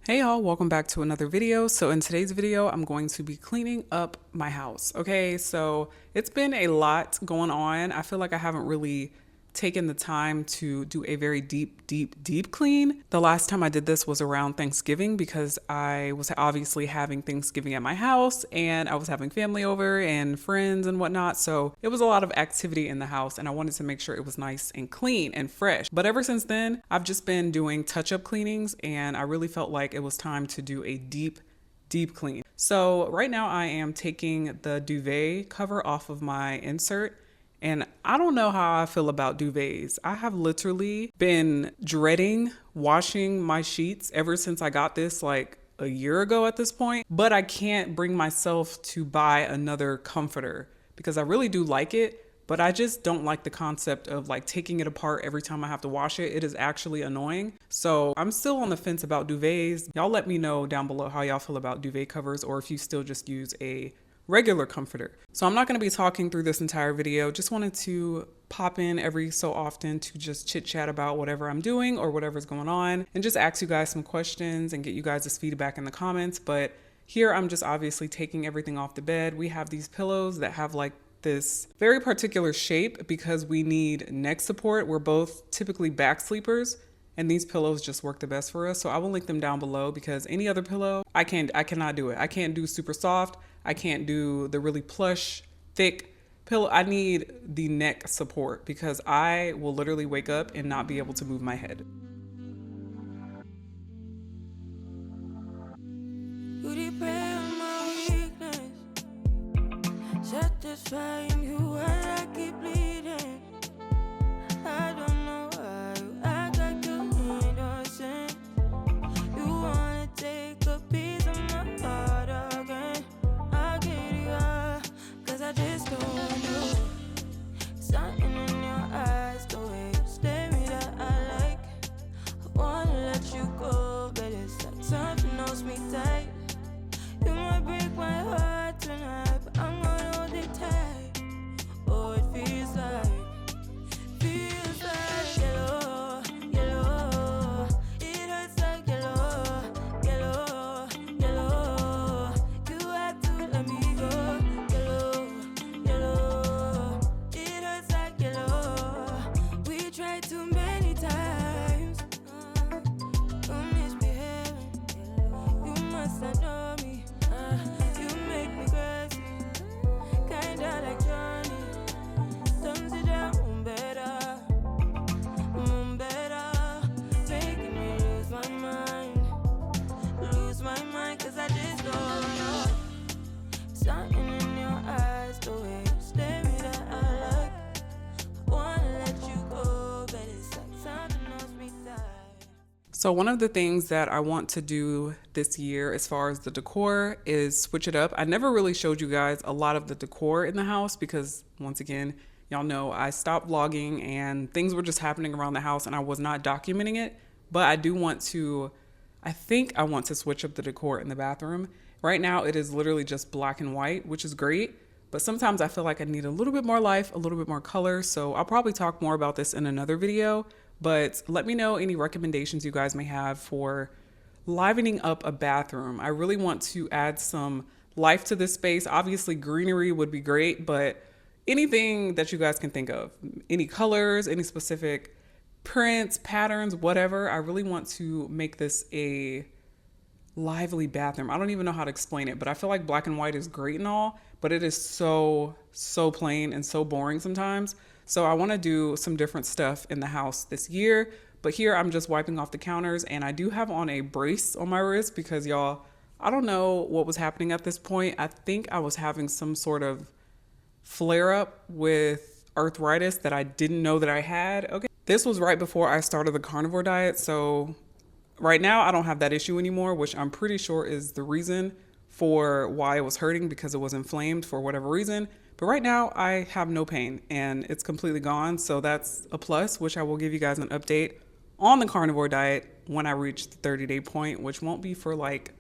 Hey y'all, welcome back to another video. So in today's video, I'm going to be cleaning up my house. Okay, so it's been a lot going on. I feel like I haven't really taken the time to do a very deep clean. The last time I did this was around Thanksgiving because I was obviously having Thanksgiving at my house and I was having family over and friends and whatnot. So it was a lot of activity in the house and I wanted to make sure it was nice and clean and fresh. But ever since then, I've just been doing touch-up cleanings and I really felt like it was time to do a deep clean. So right now I am taking the duvet cover off of my insert. And I don't know how I feel about duvets. I have literally been dreading washing my sheets ever since I got this like a year ago at this point. But I can't bring myself to buy another comforter because I really do like it. But I just don't like the concept of like taking it apart every time I have to wash it. It is actually annoying. So I'm still on the fence about duvets. Y'all let me know down below how y'all feel about duvet covers or if you still just use a regular comforter. So I'm not going to be talking through this entire video. Just wanted to pop in every so often to just chit chat about whatever I'm doing or whatever's going on and just ask you guys some questions and get you guys' feedback in the comments. But here I'm just obviously taking everything off the bed. We have these pillows that have like this very particular shape because we need neck support. We're both typically back sleepers and these pillows just work the best for us. So I will link them down below because any other pillow, I cannot do it. I can't do super soft. I can't do the really plush, thick pillow. I need the neck support because I will literally wake up and not be able to move my head. Satisfying you while I keep bleeding. I don't know why you act like you innocent. You wanna take a piece of my heart again. I get it all, cause I just don't want you. Something in your eyes, the way you stare me that I like. I wanna let you go, but it's like something holds me tight. You might break my heart tonight, but I'm gonna hold it tight. Oh, it feels like yellow, yellow. It hurts like yellow, yellow, yellow. You have to let me go, yellow, yellow. It hurts like yellow. We tried too many times. You're misbehaving. You must not know me. You make me crazy, kinda like Johnny. Don't sit down, better, making me lose my mind, cause I just don't know. Something in your eyes, the way you stare me that I like. I wanna let you go, but it's like something else me tight. So one of the things that I want to do this year as far as the decor is switch it up. I never really showed you guys a lot of the decor in the house because once again, y'all know I stopped vlogging and things were just happening around the house and I was not documenting it. But I do want to, I think I want to switch up the decor in the bathroom. Right now it is literally just black and white, which is great. But sometimes I feel like I need a little bit more life, a little bit more color. So I'll probably talk more about this in another video. But let me know any recommendations you guys may have for livening up a bathroom. I really want to add some life to this space. Obviously greenery would be great, but anything that you guys can think of, any colors, any specific prints, patterns, whatever. I really want to make this a lively bathroom. I don't even know how to explain it, but I feel like black and white is great and all, but it is so plain and so boring sometimes. So I want to do some different stuff in the house this year. But here I'm just wiping off the counters and I do have on a brace on my wrist because y'all, I don't know what was happening at this point. I think I was having some sort of flare up with arthritis that I didn't know that I had. Okay. This was right before I started the carnivore diet. So right now I don't have that issue anymore, which I'm pretty sure is the reason for why it was hurting because it was inflamed for whatever reason. But right now I have no pain and it's completely gone. So that's a plus, which I will give you guys an update on the carnivore diet when I reach the 30-day point, which won't be for like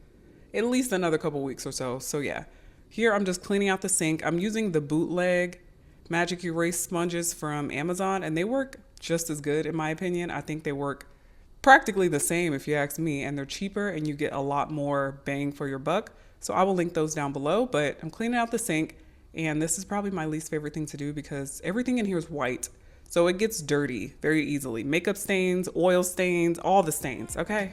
at least another couple weeks or so. So yeah, here I'm just cleaning out the sink. I'm using the bootleg Magic Erase sponges from Amazon and they work just as good in my opinion. I think they work practically the same if you ask me, and they're cheaper and you get a lot more bang for your buck. So I will link those down below, but I'm cleaning out the sink, and this is probably my least favorite thing to do because everything in here is white. So it gets dirty very easily. Makeup stains, oil stains, all the stains, okay?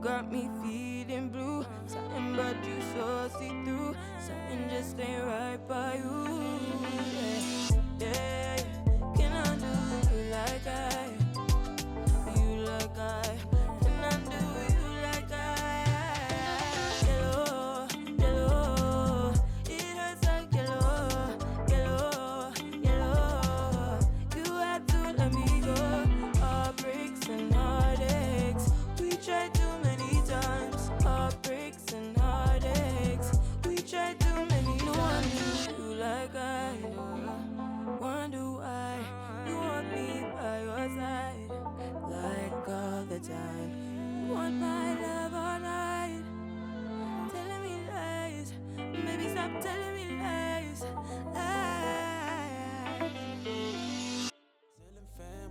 Got me feeling blue. Something but you so see-through. Something just ain't right by you. Yeah, can I do you like I? You like I? Can I do you like I? Yellow, yellow. It hurts like yellow, yellow, yellow. You had to let me go. Heartbreaks and heartaches. We tried to heartbreaks and heartaches. We tried too many times. You like I wonder why you want me by your side, like all the time. You want my love all night, telling me lies. Maybe stop telling me lies.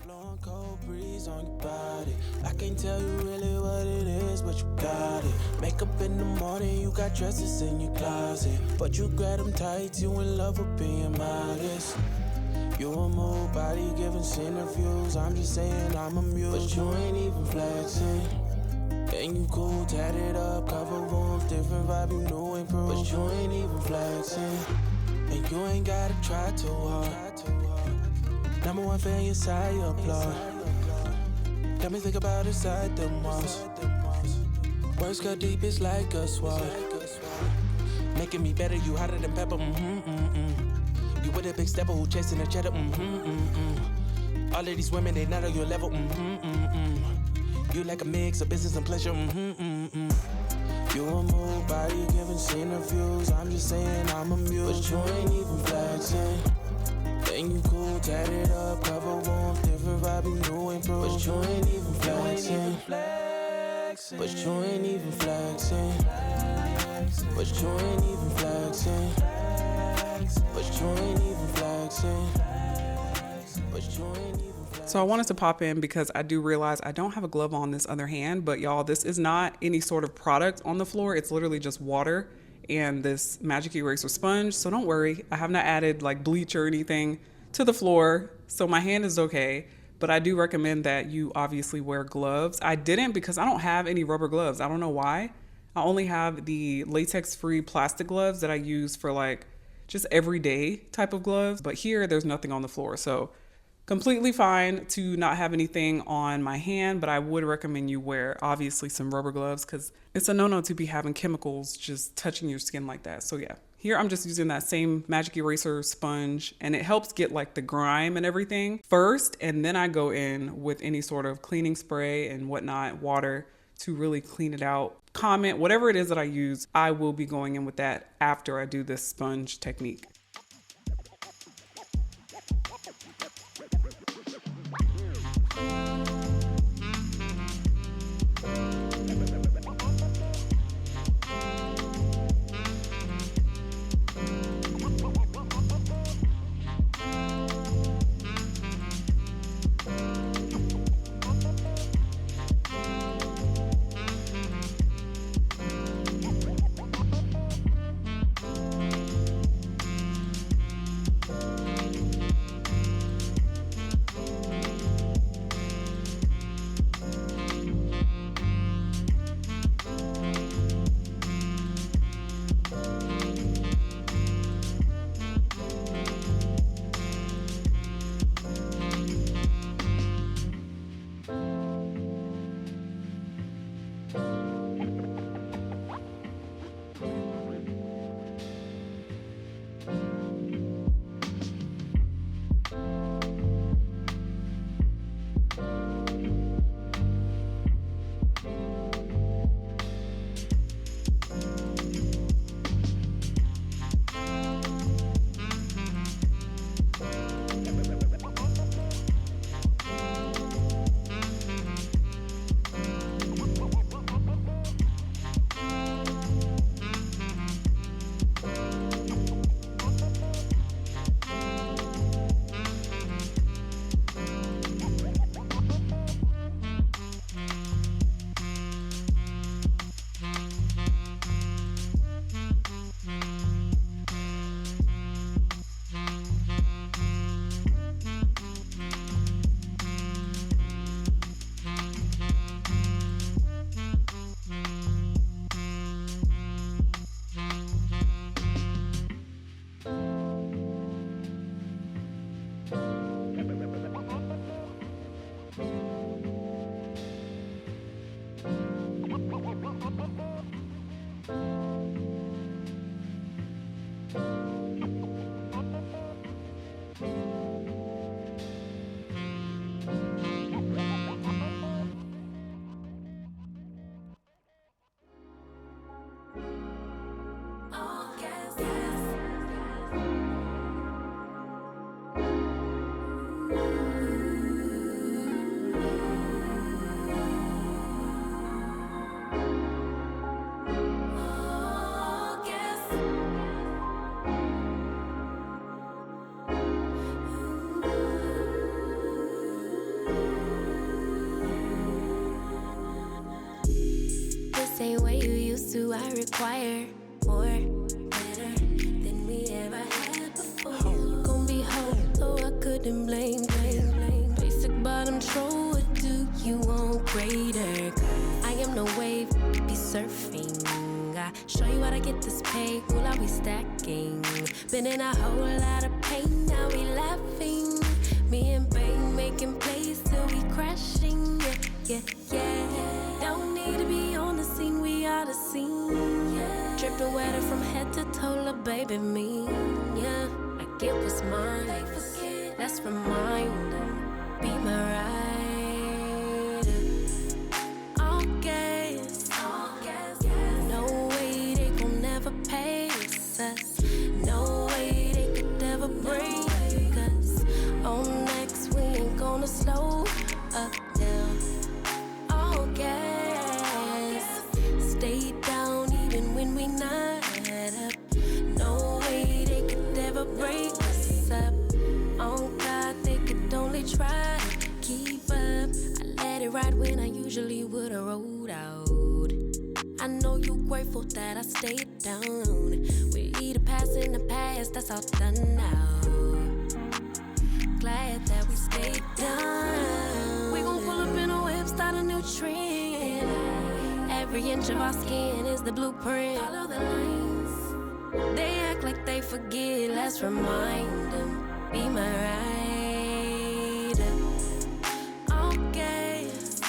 Blowing cold breeze on your body. I can't tell you really what it is, but you got it. Makeup in the morning, you got dresses in your closet, but you grab them tight, you in love with being modest. You a move body giving interviews. I'm just saying I'm amused, but you ain't even flexing. And you cool, tatted up, cover wounds, different vibe, you new improved, but you ain't even flexing. And you ain't gotta try too hard. Number one fan, your side, you applaud. Got me think about inside the walls. Words cut deep, it's like a sword. Making me better, you hotter than pepper, You with a big stepper who chasing a cheddar, All of these women, they not on your level, You like a mix of business and pleasure, You a move body giving interviews. I'm just saying I'm amused, but you ain't even flexing. And you cool, tatted up, cover wounds, different vibe, you new improved, but you ain't even flexing. But you ain't even flexing. But you ain't even flexing. But you ain't even flexing. But you ain't even flexing. So I wanted to pop in because I do realize I don't have a glove on this other hand, but y'all, this is not any sort of product on the floor. It's literally just water and this magic eraser sponge. So don't worry, I have not added like bleach or anything to the floor, so my hand is okay. But I do recommend that you obviously wear gloves. I didn't because I don't have any rubber gloves. I don't know why. I only have the latex-free plastic gloves that I use for like just everyday type of gloves. But here there's nothing on the floor, so completely fine to not have anything on my hand, but I would recommend you wear obviously some rubber gloves because it's a no-no to be having chemicals just touching your skin like that. So yeah, here I'm just using that same magic eraser sponge, and it helps get like the grime and everything first, and then I go in with any sort of cleaning spray and whatnot, water, to really clean it out. Comment, whatever it is that I use, I will be going in with that after I do this sponge technique. higher, more, better than we ever had before. Gon' be whole, though I couldn't blame. Basic bottom troll, what do you want greater? I am no wave, be surfing. I show you how to get this pay, will I be stacking? Been in a whole lot of pain, now we laughing. Me and Bane making plays till we crashing. Yeah. Don't need to be on the scene, we are the scene. Yeah. Dripping wetter from head to toe, little baby me. Yeah, I get what's mine. Let's remind them, be my ride. All gas. No way they gon' never pace us. No way they could ever break us. On next, we ain't gonna slow up now. All gas. Stay down even when we not up. No way they could ever break us up. On God, they could only try to keep up. I let it ride when I usually would've rolled out. I know you grateful that I stayed down. We either pass in the past, that's all done now. Glad that we stayed down. We gon' pull up in a whip, start a new trend. Every inch of our skin is the blueprint. Follow the lines. They act like they forget, let's remind them. Be my ride. All gas.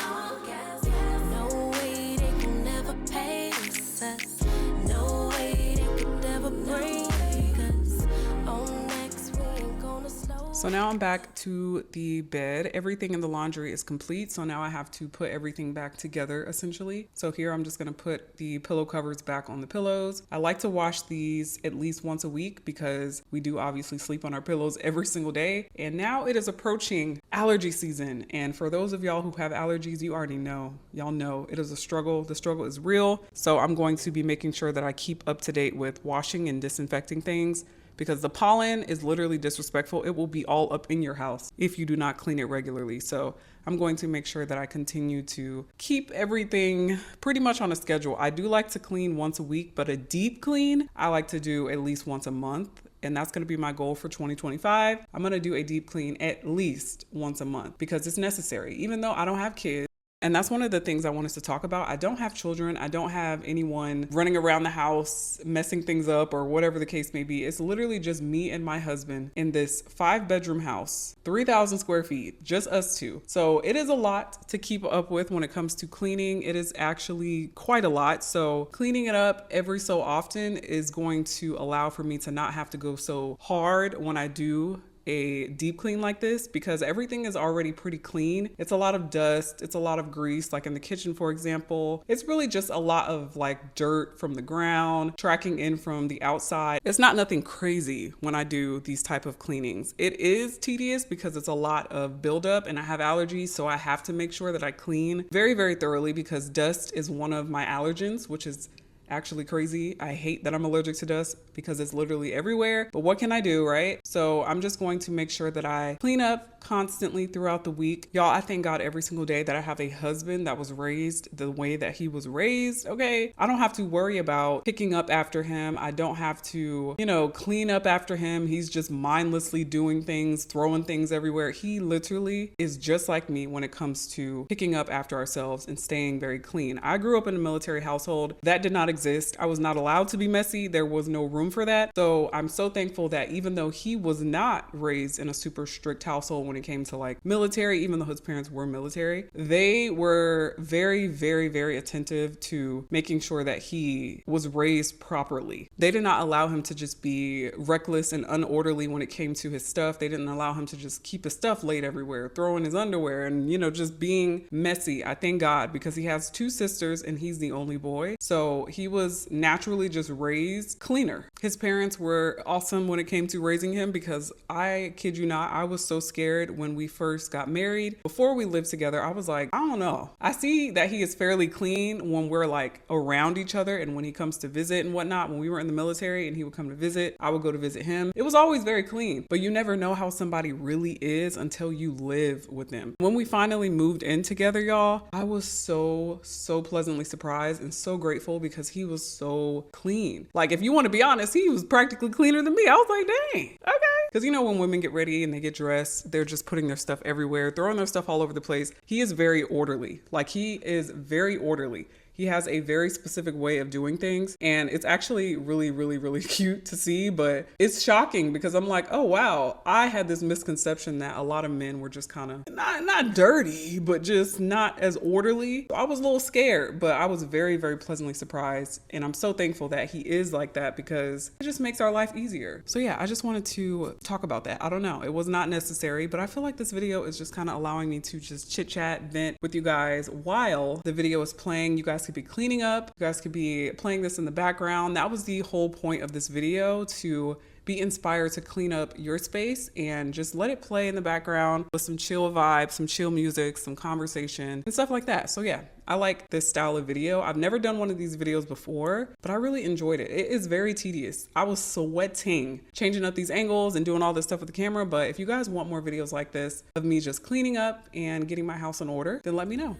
No way they can never pace us. No way they could ever break us. On next, we ain't gonna slow. So now I'm back to the bed. Everything in the laundry is complete. So now I have to put everything back together essentially. So here I'm just gonna put the pillow covers back on the pillows. I like to wash these at least once a week because we do obviously sleep on our pillows every single day. And now it is approaching allergy season. And for those of y'all who have allergies, you already know, y'all know it is a struggle. The struggle is real. So I'm going to be making sure that I keep up to date with washing and disinfecting things, because the pollen is literally disrespectful. It will be all up in your house if you do not clean it regularly. So I'm going to make sure that I continue to keep everything pretty much on a schedule. I do like to clean once a week, but a deep clean, I like to do at least once a month. And that's going to be my goal for 2025. I'm going to do a deep clean at least once a month because it's necessary, even though I don't have kids. And that's one of the things I want us to talk about. I don't have children. I don't have anyone running around the house, messing things up or whatever the case may be. It's literally just me and my husband in this 5-bedroom house, 3,000 square feet, just us two. So it is a lot to keep up with when it comes to cleaning. It is actually quite a lot. So cleaning it up every so often is going to allow for me to not have to go so hard when I do a deep clean like this, because everything is already pretty clean. It's a lot of dust, it's a lot of grease, like in the kitchen, for example. It's really just a lot of like dirt from the ground, tracking in from the outside. It's not nothing crazy when I do these type of cleanings. It is tedious because it's a lot of buildup and I have allergies, so I have to make sure that I clean very, very thoroughly because dust is one of my allergens, which is actually crazy. I hate that I'm allergic to dust because it's literally everywhere, but what can I do, right? So I'm just going to make sure that I clean up constantly throughout the week. Y'all, I thank God every single day that I have a husband that was raised the way that he was raised, okay? I don't have to worry about picking up after him. I don't have to, clean up after him. He's just mindlessly doing things, throwing things everywhere. He literally is just like me when it comes to picking up after ourselves and staying very clean. I grew up in a military household. That did not exist. I was not allowed to be messy. There was no room for that. So I'm so thankful that even though he was not raised in a super strict household when it came to like military, even though his parents were military, they were very, very, very attentive to making sure that he was raised properly. They did not allow him to just be reckless and unorderly when it came to his stuff. They didn't allow him to just keep his stuff laid everywhere, throwing his underwear and, just being messy. I thank God because he has 2 sisters and he's the only boy. So he was naturally just raised cleaner. His parents were awesome when it came to raising him because I kid you not, I was so scared when we first got married. Before we lived together, I was like, I don't know. I see that he is fairly clean when we're like around each other and when he comes to visit and whatnot. When we were in the military and he would come to visit, I would go to visit him. It was always very clean, but you never know how somebody really is until you live with them. When we finally moved in together, y'all, I was so pleasantly surprised and so grateful because he he was so clean. Like, if you want to be honest, he was practically cleaner than me. I was like, dang, okay. Because you know, when women get ready and they get dressed, they're just putting their stuff everywhere, throwing their stuff all over the place. He is very orderly. Like, he is very orderly. He has a very specific way of doing things, and it's actually really, really, really cute to see, but it's shocking because I'm like, oh wow, I had this misconception that a lot of men were just kind of not dirty, but just not as orderly. I was a little scared, but I was very, very pleasantly surprised, and I'm so thankful that he is like that because it just makes our life easier. So yeah, I just wanted to talk about that. I don't know, it was not necessary, but I feel like this video is just kind of allowing me to just chit chat, vent with you guys while the video is playing. You guys could be cleaning up, you guys could be playing this in the background. That was the whole point of this video, to be inspired to clean up your space and just let it play in the background with some chill vibes, some chill music, some conversation and stuff like that. So yeah, I like this style of video. I've never done one of these videos before, but I really enjoyed it. It is very tedious. I was sweating changing up these angles and doing all this stuff with the camera. But if you guys want more videos like this of me just cleaning up and getting my house in order, then let me know.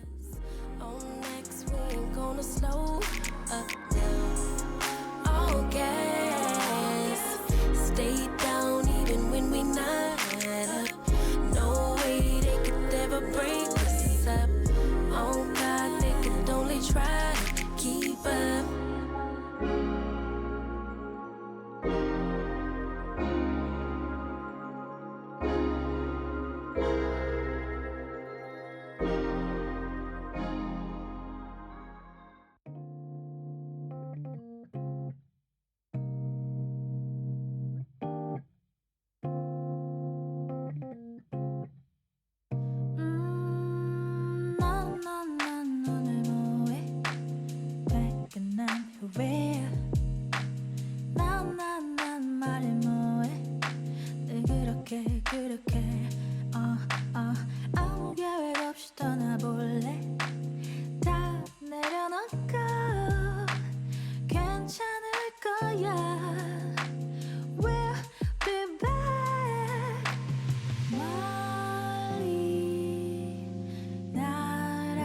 Slow up down, all gas, stay down even when we not up. No way they could ever break us up. Oh God, they could only try to keep up. 아무 계획 없이 떠나볼래. 다 내려놓고 괜찮을 거야. We'll be back. 멀리 날아오르자.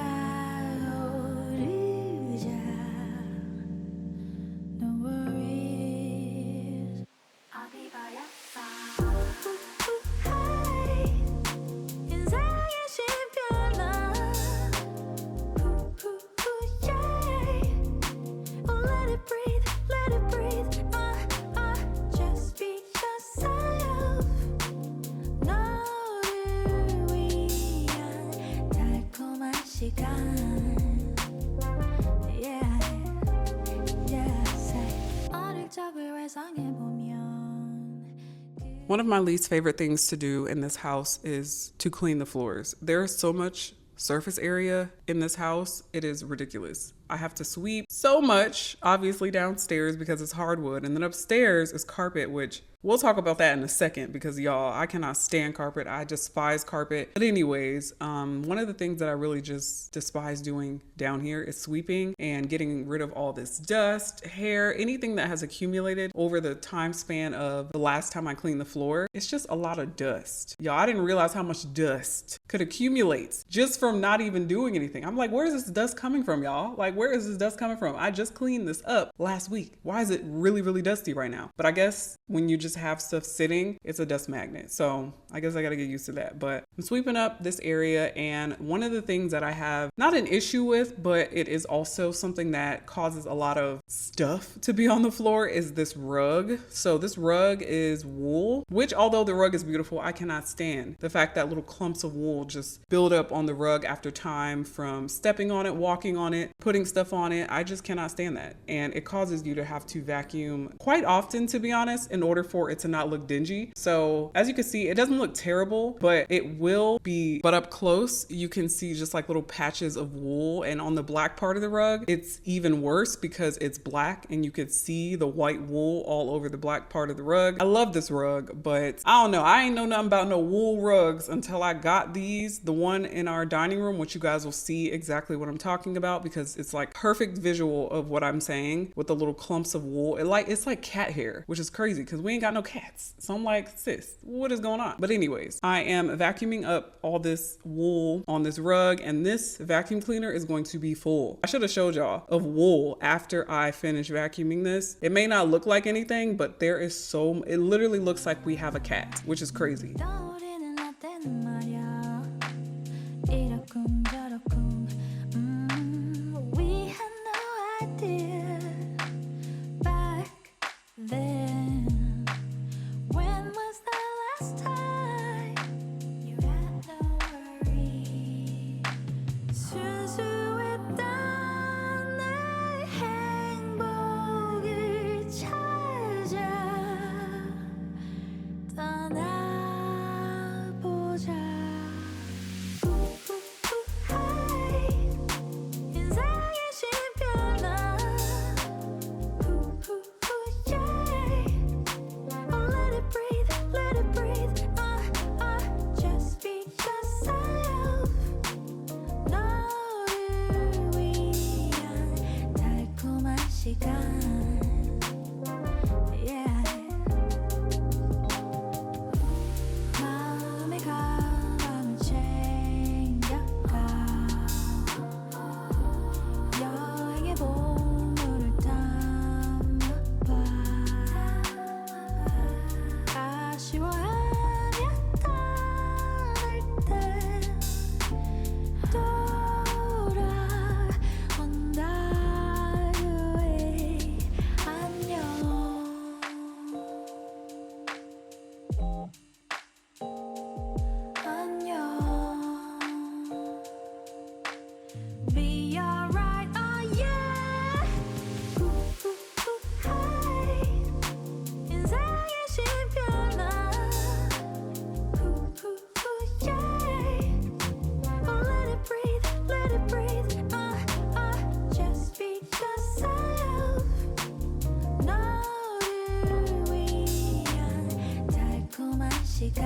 No worries. 어디 버렸어? 인생의 신별난 Let it breathe, let it breathe. Just be yourself. 너를 위한 달콤한 시간. Yeah, yeah, say. 어릴 적을 회상해보면 One of my least favorite things to do in this house is to clean the floors. There's so much surface area in this house. It is ridiculous. I have to sweep so much, obviously downstairs because it's hardwood, and then upstairs is carpet, which we'll talk about that in a second because y'all, I cannot stand carpet. I despise carpet. But anyways, one of the things that I really just despise doing down here is sweeping and getting rid of all this dust, hair, anything that has accumulated over the time span of the last time I cleaned the floor. It's just a lot of dust. Y'all, I didn't realize how much dust could accumulate just from not even doing anything. I'm like, where is this dust coming from, y'all? Like, where is this dust coming from? I just cleaned this up last week. Why is it really, really dusty right now? But I guess when you just have stuff sitting, it's a dust magnet. So I guess I gotta get used to that. But I'm sweeping up this area, and one of the things that I have not an issue with, but it is also something that causes a lot of stuff to be on the floor is this rug. So this rug is wool, which although the rug is beautiful, I cannot stand the fact that little clumps of wool just build up on the rug after time from stepping on it, walking on it, putting stuff on it. I just cannot stand that. And it causes you to have to vacuum quite often, to be honest, in order for it to not look dingy. So as you can see, it doesn't look terrible, but it will be, but up close, you can see just like little patches of wool. And on the black part of the rug, it's even worse because it's black and you could see the white wool all over the black part of the rug. I love this rug, but I don't know. I ain't know nothing about no wool rugs until I got these, the one in our dining room, which you guys will see exactly what I'm talking about because it's like perfect visual of what I'm saying with the little clumps of wool. It's like cat hair, which is crazy because we ain't got no cats. So I'm like, sis, what is going on? But anyways, I am vacuuming up all this wool on this rug, and this vacuum cleaner is going to be full. I should have showed y'all of wool after I finish vacuuming this. It may not look like anything, but there is it literally looks like we have a cat, which is crazy. We had no idea back then. When was the last time you had no worry? 순수했던 내 행복을 찾아 떠나보자. 인생의 쉼표나 Oh, let it breathe, just be yourself. 너를 위한 달콤한 시간. 마음의 가방을 챙겨가 여행의 보물을 담아봐. 아쉬워하며 떠날 때 돌아온다 후에 안녕. Be alright, oh yeah. 인생의 쉼표나 yeah. Oh, let it breathe, just be yourself. 너를 위한 달콤한 시간.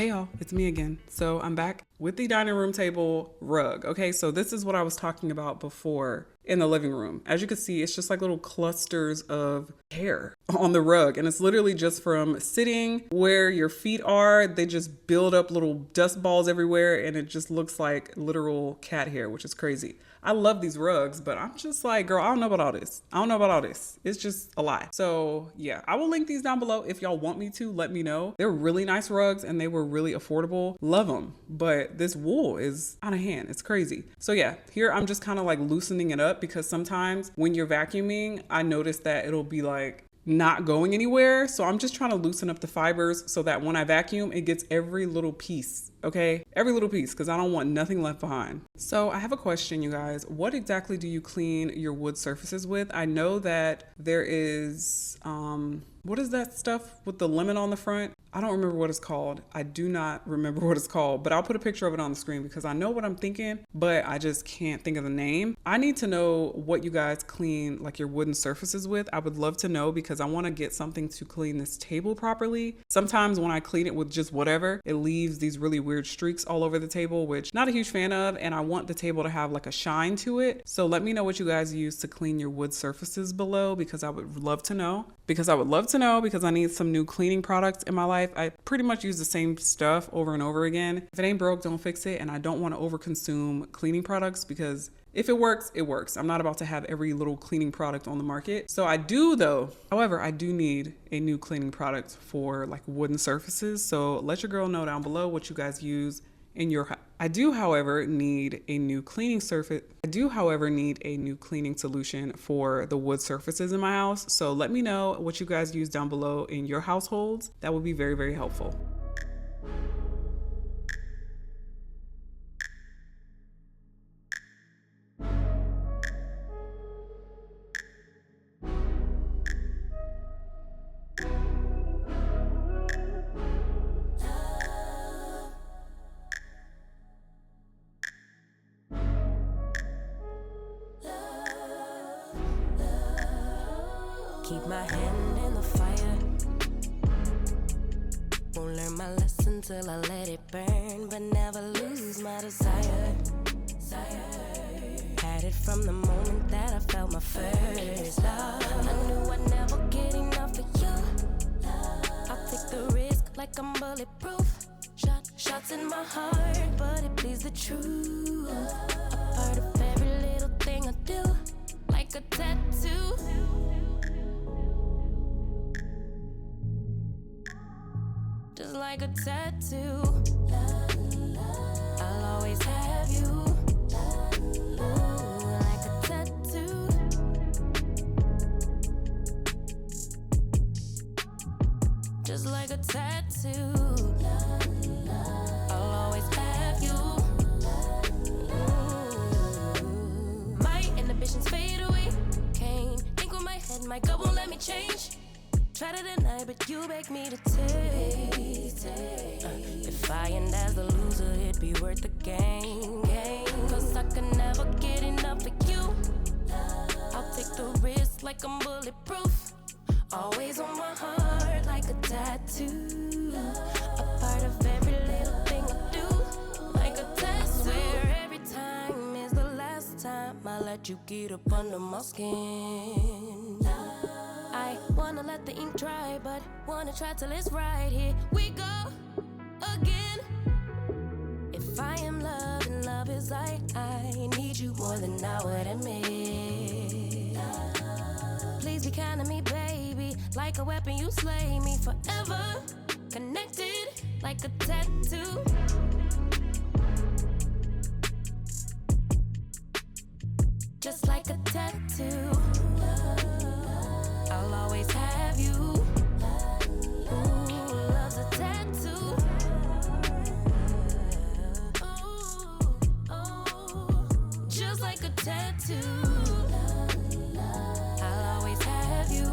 Hey y'all, it's me again. So I'm back with the dining room table rug. Okay, so this is what I was talking about before in the living room. As you can see, it's just like little clusters of hair on the rug. And it's literally just from sitting where your feet are. They just build up little dust balls everywhere and it just looks like literal cat hair, which is crazy. I love these rugs, but I'm just like, girl, I don't know about all this. I don't know about all this. It's just a lie. So yeah, I will link these down below. If y'all want me to, let me know. They're really nice rugs and they were really affordable. Love them. But this wool is out of hand. It's crazy. So yeah, here I'm just kind of like loosening it up because sometimes when you're vacuuming, I notice that it'll be like not going anywhere. So I'm just trying to loosen up the fibers so that when I vacuum, it gets every little piece. Okay, every little piece, because I don't want nothing left behind. So I have a question, you guys. What exactly do you clean your wood surfaces with? I know that there is, what is that stuff with the lemon on the front? I don't remember what it's called. I do not remember what it's called, but I'll put a picture of it on the screen because I know what I'm thinking, but I just can't think of the name. I need to know what you guys clean like your wooden surfaces with. I would love to know because I want to get something to clean this table properly. Sometimes when I clean it with just whatever, it leaves these really weird streaks all over the table, which not a huge fan of, and I want the table to have like a shine to it. So let me know what you guys use to clean your wood surfaces below because I would love to know. Because I need some new cleaning products in my life. I pretty much use the same stuff over and over again. If it ain't broke, don't fix it. And I don't want to overconsume cleaning products because if it works, it works. I'm not about to have every little cleaning product on the market. So I do though. However, I do need a new cleaning product for like wooden surfaces. So let your girl know down below what you guys use in your house. I do, however, need a new cleaning solution for the wood surfaces in my house. So let me know what you guys use down below in your households. That would be very, very helpful. Keep my hand in the fire. Won't learn my lesson till I let it burn, but never lose my desire. Had it from the moment that I felt my first love. I knew I'd never get enough of you. I'll take the risk like I'm bulletproof. Shots in my heart, but it bleeds the truth. A part of every little thing I do, like a tattoo. Just like a tattoo, I'll always have you. Like a tattoo, just like a tattoo, I'll always have you. My inhibitions fade away. Can't think with my head, my gut won't let me change. Try to deny, but you beg me to taste. If I end as the loser, it'd be worth the game. Cause I can never get enough of you. I'll take the risk like I'm bulletproof. Always on my heart like a tattoo. A part of every little thing I do, like a tattoo. Swear every time is the last time I let you get up under my skin. I wanna let the ink dry, but wanna try till it's right. Here we go again. If I am love and love is I need you more than I would admit. Please be kind to me, baby. Like a weapon, you slay me forever. Connected like a tattoo. Just like a tattoo, I'll always have you. Ooh, love's a tattoo. Oh, just like a tattoo, I'll always have you.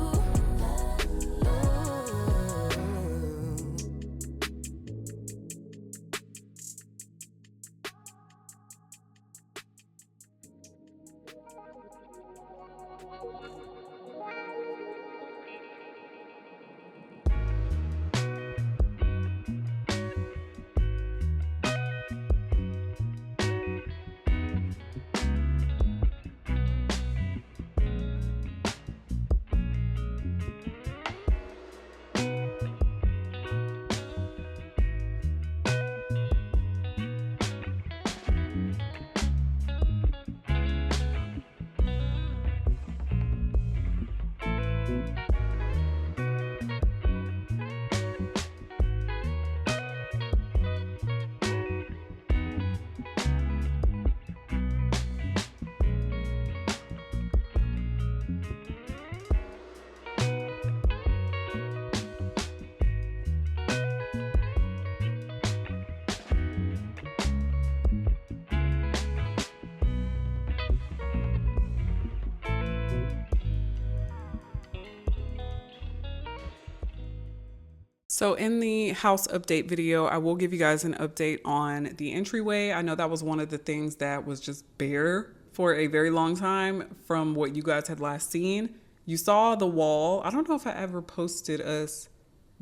So in the house update video, I will give you guys an update on the entryway. I know that was one of the things that was just bare for a very long time from what you guys had last seen. You saw the wall. I don't know if I ever posted us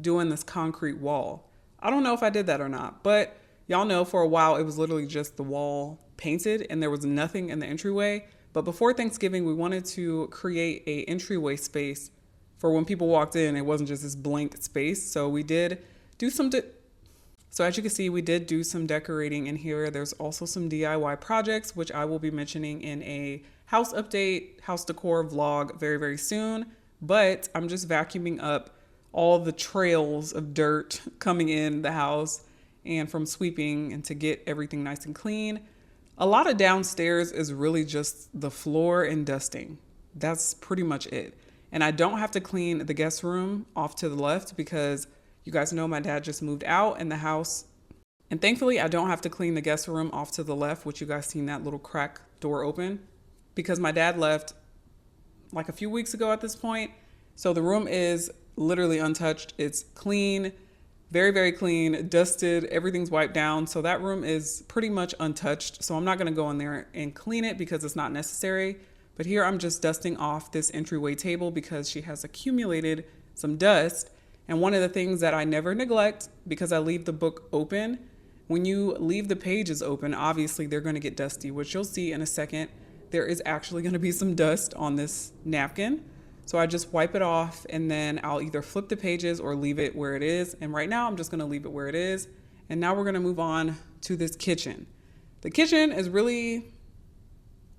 doing this concrete wall. I don't know if I did that or not, but y'all know for a while it was literally just the wall painted and there was nothing in the entryway. But before Thanksgiving, we wanted to create a entryway space for when people walked in. It wasn't just this blank space. So we did do some, so as you can see, we did do some decorating in here. There's also some DIY projects, which I will be mentioning in a house update, house decor vlog very, very soon. But I'm just vacuuming up all the trails of dirt coming in the house and from sweeping and to get everything nice and clean. A lot of downstairs is really just the floor and dusting. That's pretty much it. And I don't have to clean the guest room off to the left because you guys know my dad just moved out in the house. And thankfully, I don't have to clean the guest room off to the left, which you guys seen that little crack door open, because my dad left like a few weeks ago at this point. So the room is literally untouched. It's clean, very, very clean, dusted, everything's wiped down. So that room is pretty much untouched. So I'm not gonna go in there and clean it because it's not necessary. But here I'm just dusting off this entryway table because she has accumulated some dust. And one of the things that I never neglect, because I leave the book open, when you leave the pages open, obviously they're gonna get dusty, which you'll see in a second. There is actually gonna be some dust on this napkin. So I just wipe it off and then I'll either flip the pages or leave it where it is. And right now I'm just gonna leave it where it is. And now we're gonna move on to this kitchen. The kitchen is really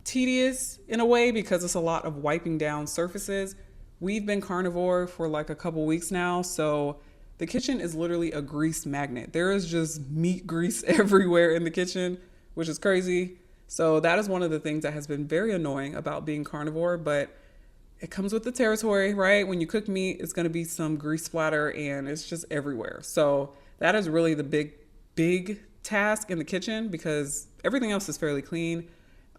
tedious in a way because it's a lot of wiping down surfaces. We've been carnivore for like a couple weeks now, so the kitchen is literally a grease magnet. There is just meat grease everywhere in the kitchen, which is crazy. So that is one of the things that has been very annoying about being carnivore, but it comes with the territory, right? When you cook meat, it's gonna be some grease splatter and it's just everywhere. So that is really the big task in the kitchen because everything else is fairly clean.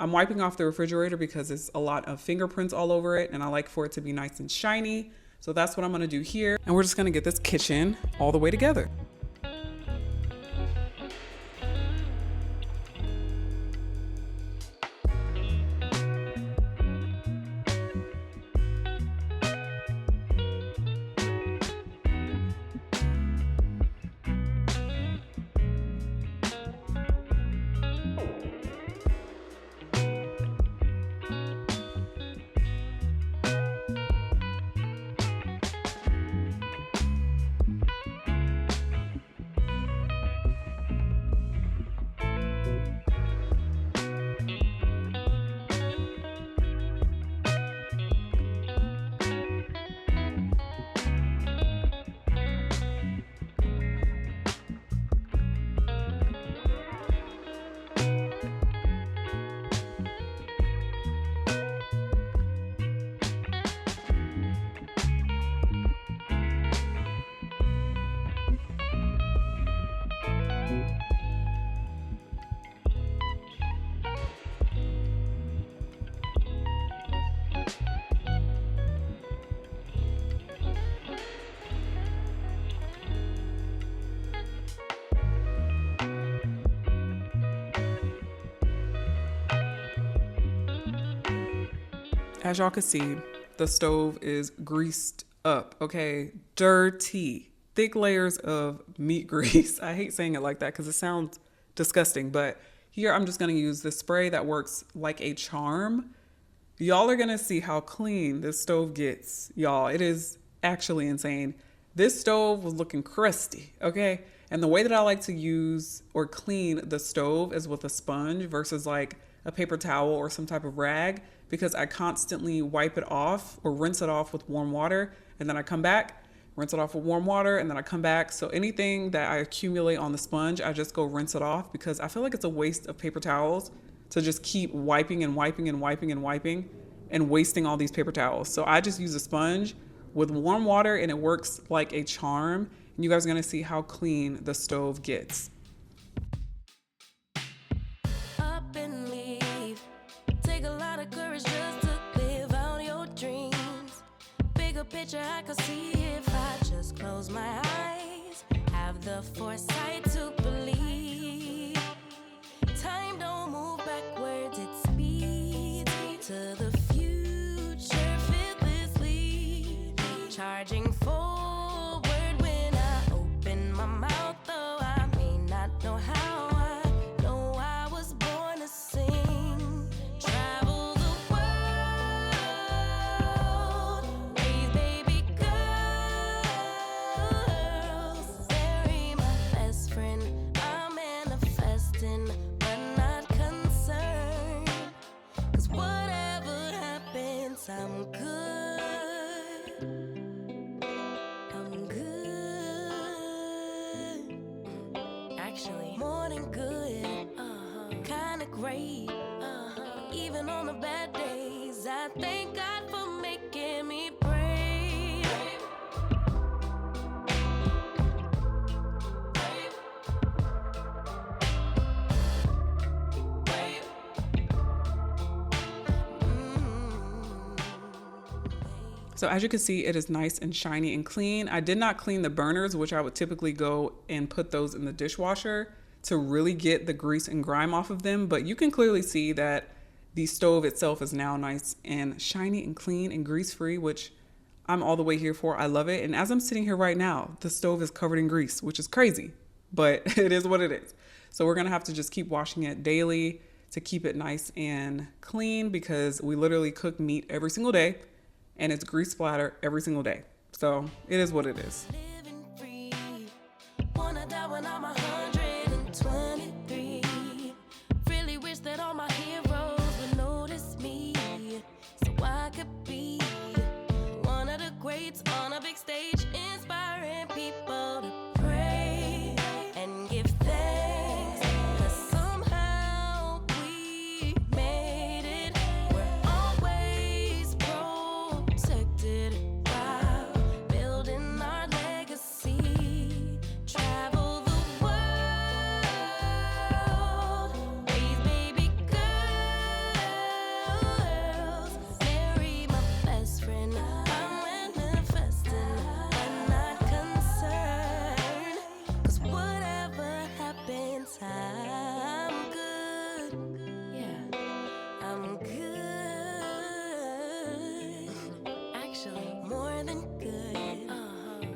I'm wiping off the refrigerator because it's a lot of fingerprints all over it and I like for it to be nice and shiny. So that's what I'm gonna do here. And we're just gonna get this kitchen all the way together. As y'all can see, the stove is greased up, okay? Dirty, thick layers of meat grease. I hate saying it like that because it sounds disgusting, but here I'm just gonna use this spray that works like a charm. Y'all are gonna see how clean this stove gets, y'all. It is actually insane. This stove was looking crusty, okay? And the way that I like to use or clean the stove is with a sponge versus like a paper towel or some type of rag, because I constantly wipe it off or rinse it off with warm water. And then I come back, rinse it off with warm water, and then I come back. So anything that I accumulate on the sponge, I just go rinse it off because I feel like it's a waste of paper towels to just keep wiping and wiping and wiping and wiping and wasting all these paper towels. So I just use a sponge with warm water and it works like a charm. And you guys are gonna see how clean the stove gets. Up and leave. Take a lot of courage just to live out your dreams. Bigger picture I could see if I just close my eyes. have the foresight to believe time don't move backwards, it speeds to the future fearlessly, charging forward when I open my mouth, though I may not know how. I know I was born to sing, travel the world, raise baby girls, marry my best friend. I'm manifesting, but not concerned, 'cause whatever happens, I'm good. I'm good. Actually, more than good. Kinda great. Even on the bad days, I thank God for making me brave. So as you can see, it is nice and shiny and clean. I did not clean the burners, which I would typically go and put those in the dishwasher to really get the grease and grime off of them. But you can clearly see that the stove itself is now nice and shiny and clean and grease-free, which I'm all the way here for. I love it. And as I'm sitting here right now, the stove is covered in grease, which is crazy, but it is what it is. So we're gonna have to just keep washing it daily to keep it nice and clean, because we literally cook meat every single day and it's grease splatter every single day. So it is what it is. Living free. Wanna die when I'm 123. Really wish that all my heroes would notice me, so I could be one of the greats on a big stage, inspiring people to pray and give thanks, 'cause somehow we made it. We're always protected while building our legacy. Travel the world, raise baby girls, marry my best friend. I'm manifesting, but not concerned, 'cause whatever happens, I'm good. Yeah, I'm good. Actually, more than good.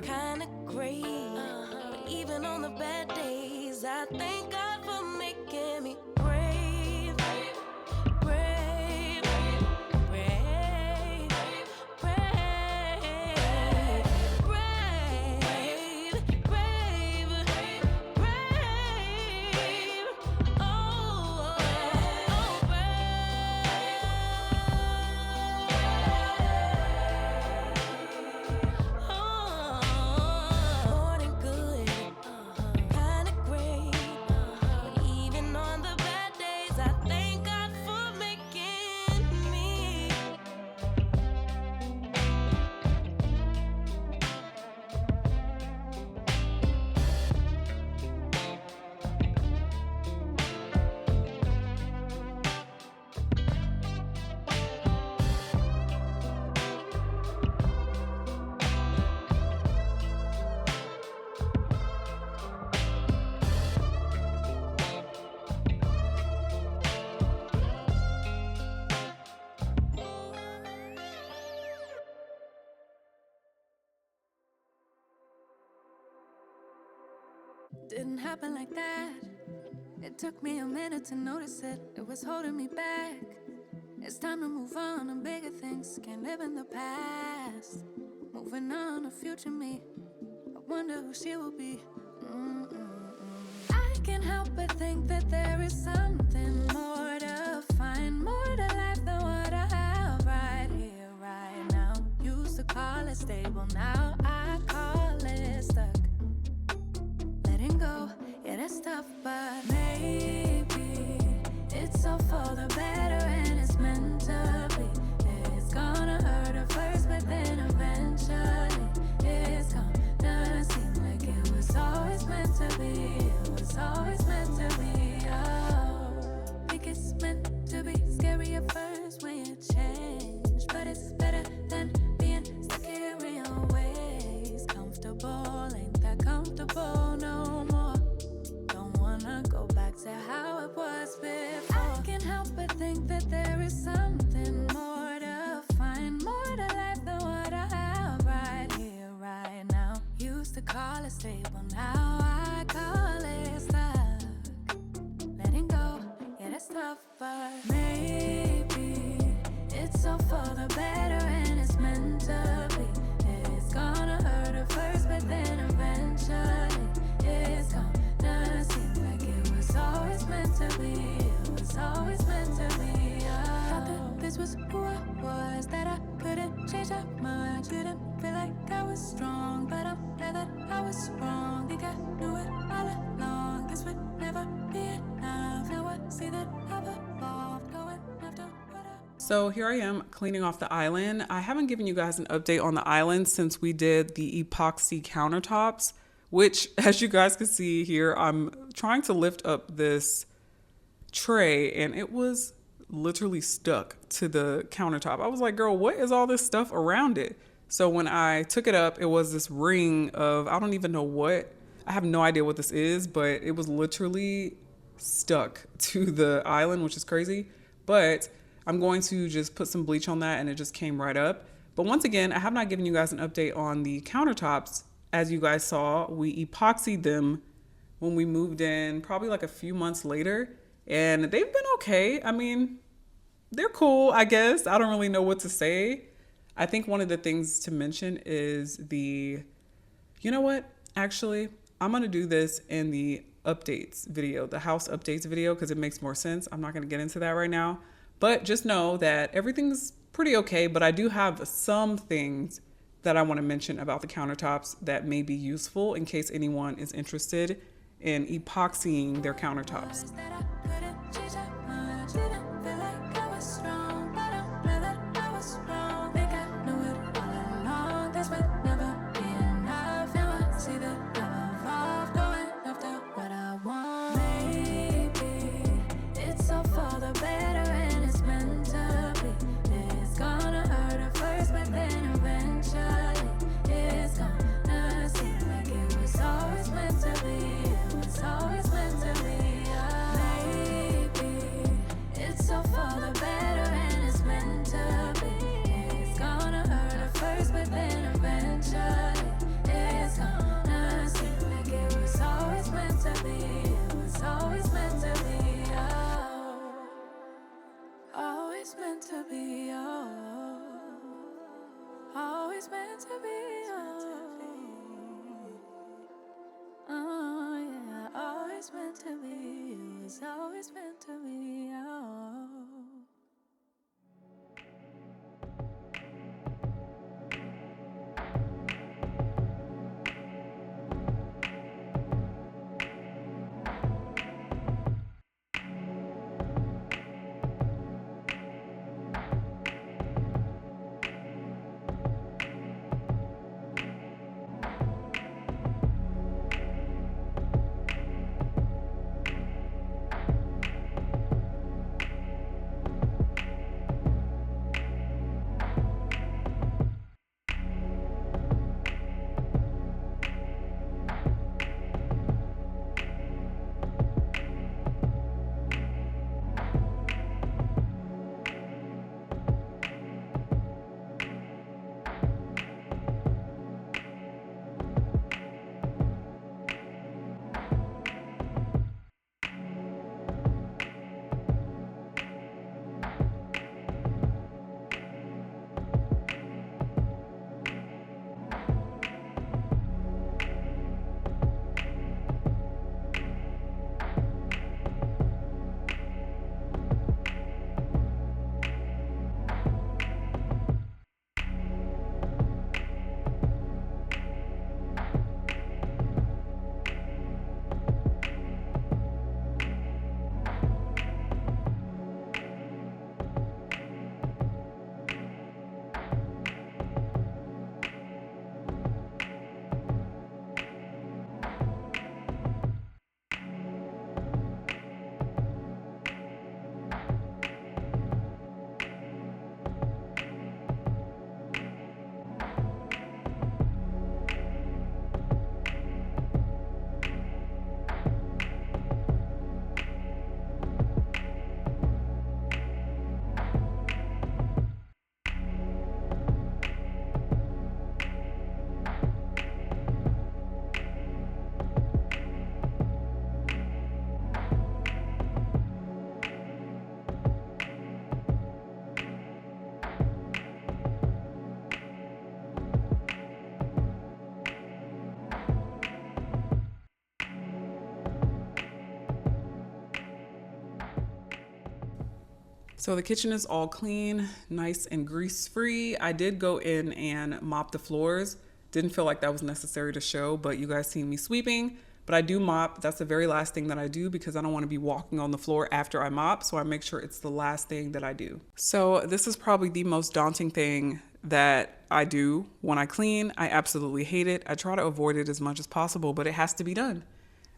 Kinda great. But even on the bad days, I thank God for making me brave. Brave. Brave. Brave. Brave. Brave. Brave. Oh, more than good, kinda great. But even on the bad days, I thank God for making me. Didn't happen like that. It took me a minute to notice it. It was holding me back. It's time to move on to bigger things. Can't live in the past. Moving on to future me. I wonder who she will be. I can't help but think that there is something more to find, more to life than what I have right here, right now. Used to call it stable, now I call it stuck. Letting go, yeah, that's tough, but maybe it's all for the better and it's meant to be. It's gonna hurt at first, but then eventually it's gonna seem like it was always meant to be. It was always meant to be. Oh, think it's meant to be. Scary at first when you change, but it's better than being stuck here in your ways. Comfortable, ain't that comfortable, no. call it stable, now I call it stuck. Letting go, yeah, that's tough, but maybe it's all for the better and it's meant to be. It's gonna hurt at first, but then eventually it's gonna seem like it was always meant to be. It was always meant to be. Thought that this was who I was, that I couldn't change that much. Didn't feel like I was strong, but I'm glad that I was wrong. Think I knew it all along. This would never be enough. Now I see that I've evolved, going after what I. So here I am cleaning off the island. I haven't given you guys an update on the island since we did the epoxy countertops, which, as you guys can see here, I'm trying to lift up this tray and it was literally stuck to the countertop. I was like, girl, what is all this stuff around it? So when I took it up, it was this ring of, I don't even know what, I have no idea what this is, but it was literally stuck to the island, which is crazy. But I'm going to just put some bleach on that and it just came right up. But once again, I have not given you guys an update on the countertops. As you guys saw, we epoxied them when we moved in, probably like a few months later, and they've been okay. I mean, they're cool, I guess. I don't really know what to say. I think one of the things to mention is you know what? Actually, I'm going to do this in the updates video, the house updates video, because it makes more sense. I'm not going to get into that right now, but just know that everything's pretty okay. But I do have some things that I want to mention about the countertops that may be useful in case anyone is interested in epoxying their countertops. Always meant to be, oh. So the kitchen is all clean, nice and grease free. I did go in and mop the floors. Didn't feel like that was necessary to show, but you guys seen me sweeping. But I do mop. That's the very last thing that I do because I don't want to be walking on the floor after I mop. So I make sure it's the last thing that I do. So this is probably the most daunting thing that I do when I clean. I absolutely hate it. I try to avoid it as much as possible, but it has to be done.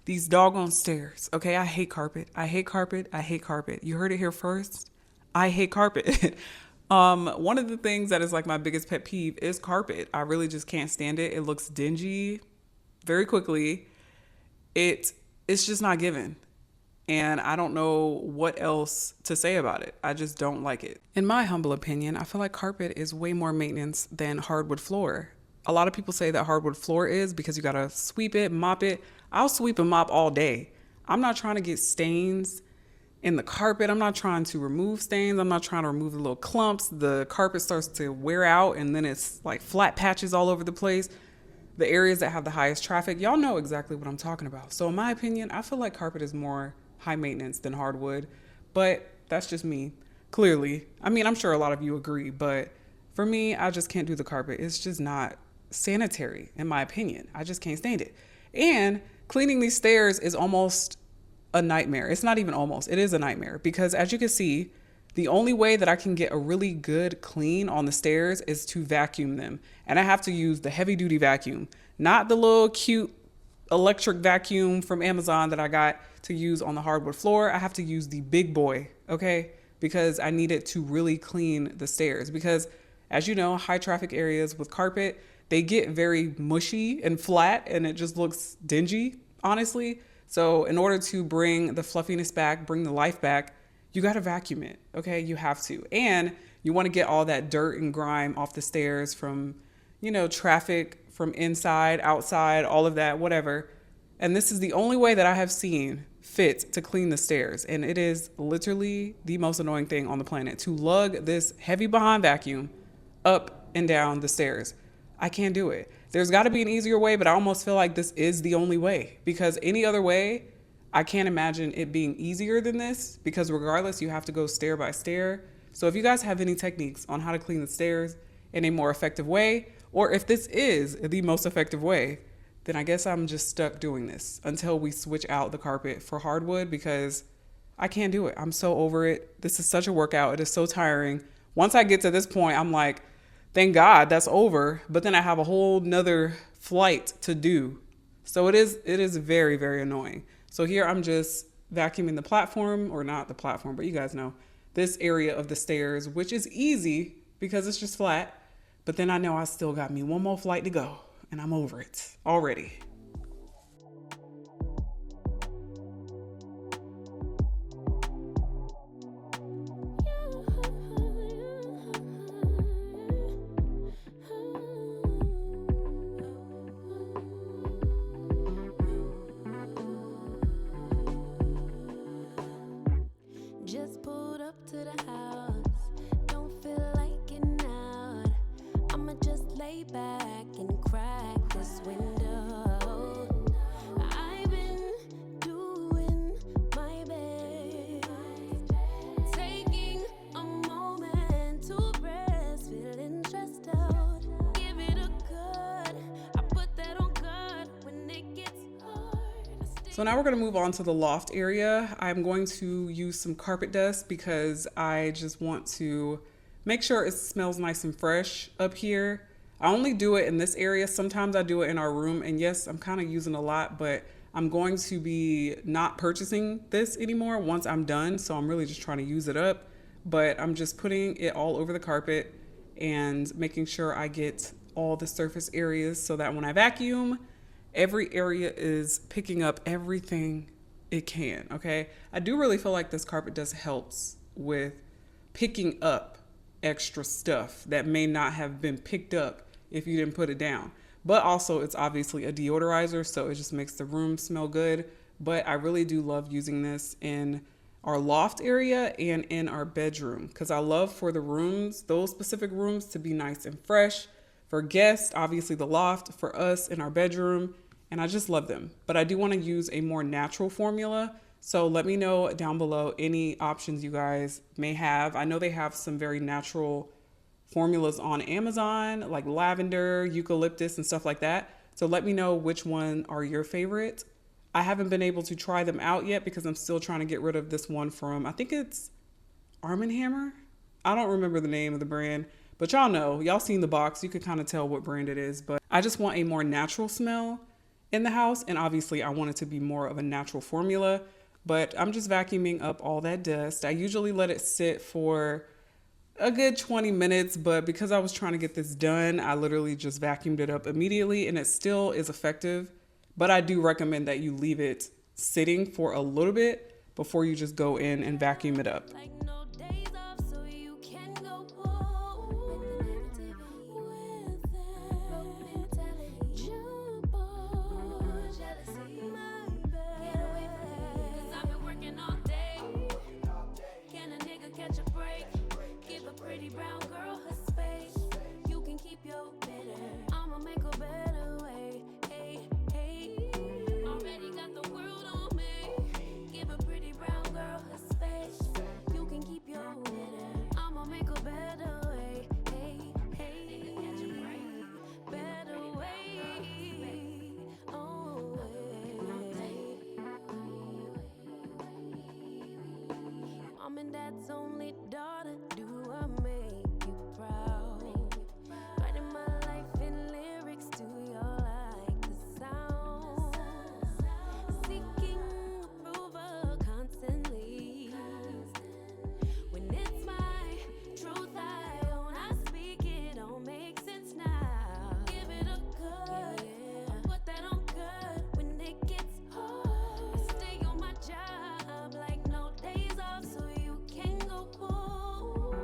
These doggone stairs. Okay, I hate carpet. I hate carpet. I hate carpet. You heard it here first. I hate carpet. One of the things that is like my biggest pet peeve is carpet. I really just can't stand it. It looks dingy very quickly. It's just not given. And I don't know what else to say about it. I just don't like it. In my humble opinion, I feel like carpet is way more maintenance than hardwood floor. A lot of people say that hardwood floor is because you gotta sweep it, mop it. I'll sweep and mop all day. I'm not trying to get stains in the carpet. I'm not trying to remove stains. I'm not trying to remove the little clumps. The carpet starts to wear out and then it's like flat patches all over the place. The areas that have the highest traffic, y'all know exactly what I'm talking about. So in my opinion, I feel like carpet is more high maintenance than hardwood, but that's just me. Clearly. I mean, I'm sure a lot of you agree, but for me, I just can't do the carpet. It's just not sanitary in my opinion. I just can't stand it. And cleaning these stairs is almost a nightmare. It's not even almost, it is a nightmare because as you can see, the only way that I can get a really good clean on the stairs is to vacuum them. And I have to use the heavy duty vacuum, not the little cute electric vacuum from Amazon that I got to use on the hardwood floor. I have to use the big boy, okay? Because I need it to really clean the stairs. Because as you know, high traffic areas with carpet, they get very mushy and flat and it just looks dingy, honestly. So in order to bring the fluffiness back, bring the life back, you got to vacuum it. Okay. You have to. And you want to get all that dirt and grime off the stairs from, traffic from inside, outside, all of that, whatever. And this is the only way that I have seen fit to clean the stairs. And it is literally the most annoying thing on the planet to lug this heavy behind vacuum up and down the stairs. I can't do it. There's got to be an easier way, but I almost feel like this is the only way because any other way, I can't imagine it being easier than this because regardless, you have to go stair by stair. So if you guys have any techniques on how to clean the stairs in a more effective way, or if this is the most effective way, then I guess I'm just stuck doing this until we switch out the carpet for hardwood because I can't do it. I'm so over it. This is such a workout. It is so tiring. Once I get to this point, I'm like, thank God that's over. But then I have a whole nother flight to do. So it is very, very annoying. So here I'm just vacuuming the platform, or not the platform, but you guys know this area of the stairs, which is easy because it's just flat. But then I know I still got me one more flight to go and I'm over it already. Just pulled up to the house. Don't feel like getting out. I'ma just lay back and crack this window. I've been doing my best, taking a moment to rest, feeling stressed out. Give it a good. I put that on God when it gets hard. So now we're going to move on to the loft area. I'm going to use some carpet dust because I just want to make sure it smells nice and fresh up here. I only do it in this area. Sometimes I do it in our room. And yes, I'm kind of using a lot, but I'm going to be not purchasing this anymore once I'm done. So I'm really just trying to use it up, but I'm just putting it all over the carpet and making sure I get all the surface areas so that when I vacuum, every area is picking up everything it can, okay? I do really feel like this carpet dust helps with picking up extra stuff that may not have been picked up if you didn't put it down. But also it's obviously a deodorizer, so it just makes the room smell good. But I really do love using this in our loft area and in our bedroom because I love for the rooms, those specific rooms, to be nice and fresh. For guests, obviously the loft, for us in our bedroom, and I just love them. But I do want to use a more natural formula So let me know down below any options you guys may have. I know they have some very natural formulas on Amazon, like lavender, eucalyptus, and stuff like that. So let me know which one are your favorite. I haven't been able to try them out yet because I'm still trying to get rid of this one from, I think it's Arm & Hammer. I don't remember the name of the brand, but y'all know, y'all seen the box. You could kind of tell what brand it is, but I just want a more natural smell in the house. And obviously I want it to be more of a natural formula, but I'm just vacuuming up all that dust. I usually let it sit for a good 20 minutes, but because I was trying to get this done, I literally just vacuumed it up immediately, and it still is effective. But I do recommend that you leave it sitting for a little bit before you just go in and vacuum it up. Like no days off, so you can go home. With that jump on, jealousy, my bad. Get away from me, 'cause I've been working all day. Can a nigga catch a break? Give a pretty brown girl her space. You can keep your bitter. I'ma make a better way. Hey, hey. Already got the world on me. Give a pretty brown girl her space. You can keep your bitter. I'ma make a better way. Hey, hey. Better way. Oh, Mom and Dad's only daughter, do I make you proud? Writing my life in lyrics, do you like the sound? Seeking approval constantly. When it's my truth I own, I speak it, don't make sense now. Give it a cut, put that on cut when it gets hard. I stay on my job like no days off, so you can go home.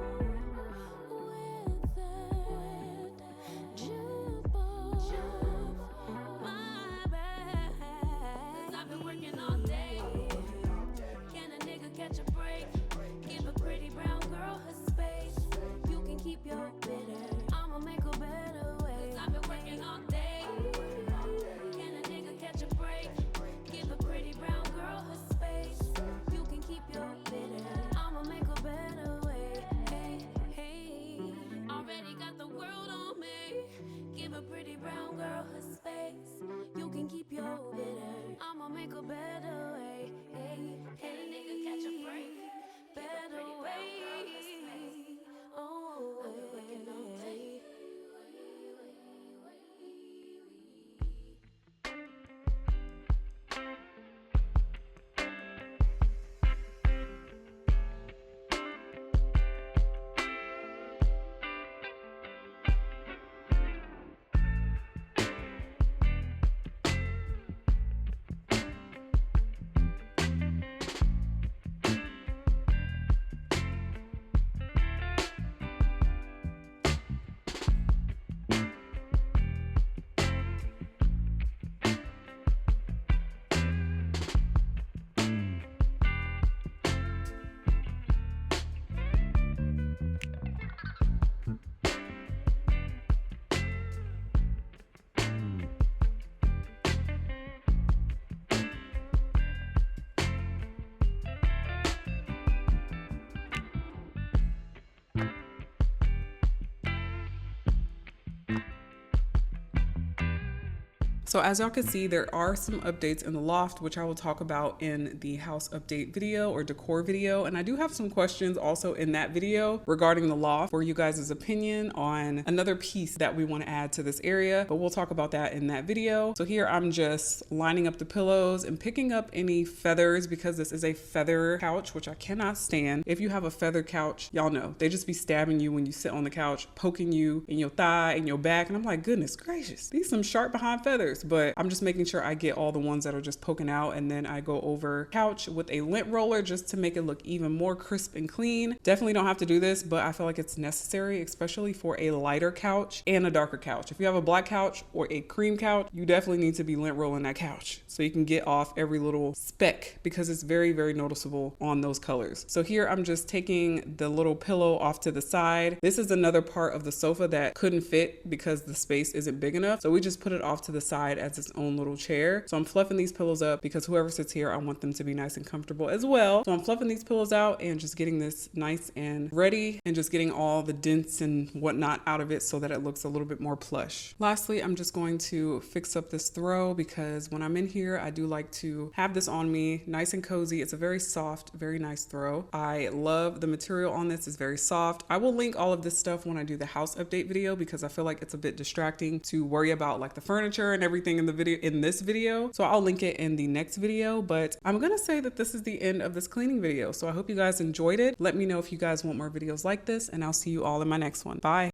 With that jump on, my bad. 'Cause I've been working all day. Can a nigga catch a break? Give a pretty brown girl her space. You can keep your bitter. I'ma make a better way. 'Cause I've been working all day. Can a nigga catch a break? Give a pretty brown girl her space. You can keep your bitter. I'ma make a better way. Hey, hey. Already got the world on me. Give a pretty brown girl her space. You can keep your bitter. I'ma make a better way. Hey, hey. Nigga catch a break. Better way. Oh, hey. So as y'all can see, there are some updates in the loft, which I will talk about in the house update video or decor video. And I do have some questions also in that video regarding the loft for you guys' opinion on another piece that we want to add to this area, but we'll talk about that in that video. So here I'm just lining up the pillows and picking up any feathers because this is a feather couch, which I cannot stand. If you have a feather couch, y'all know, they just be stabbing you when you sit on the couch, poking you in your thigh and your back. And I'm like, goodness gracious, these some sharp behind feathers. But I'm just making sure I get all the ones that are just poking out, and then I go over couch with a lint roller just to make it look even more crisp and clean. Definitely don't have to do this, but I feel like it's necessary, especially for a lighter couch and a darker couch. If you have a black couch or a cream couch, you definitely need to be lint rolling that couch so you can get off every little speck because it's very, very noticeable on those colors. So here I'm just taking the little pillow off to the side. This is another part of the sofa that couldn't fit because the space isn't big enough. So we just put it off to the side side as its own little chair. So I'm fluffing these pillows up because whoever sits here, I want them to be nice and comfortable as well. So I'm fluffing these pillows out and just getting this nice and ready and just getting all the dents and whatnot out of it so that it looks a little bit more plush. Lastly, I'm just going to fix up this throw because when I'm in here, I do like to have this on me nice and cozy. It's a very soft, very nice throw. I love the material on this. It's very soft. I will link all of this stuff when I do the house update video because I feel like it's a bit distracting to worry about like the furniture and everything in the video in this video. So I'll link it in the next video, but I'm gonna say that this is the end of this cleaning video. So I hope you guys enjoyed it. Let me know if you guys want more videos like this, and I'll see you all in my next one. Bye.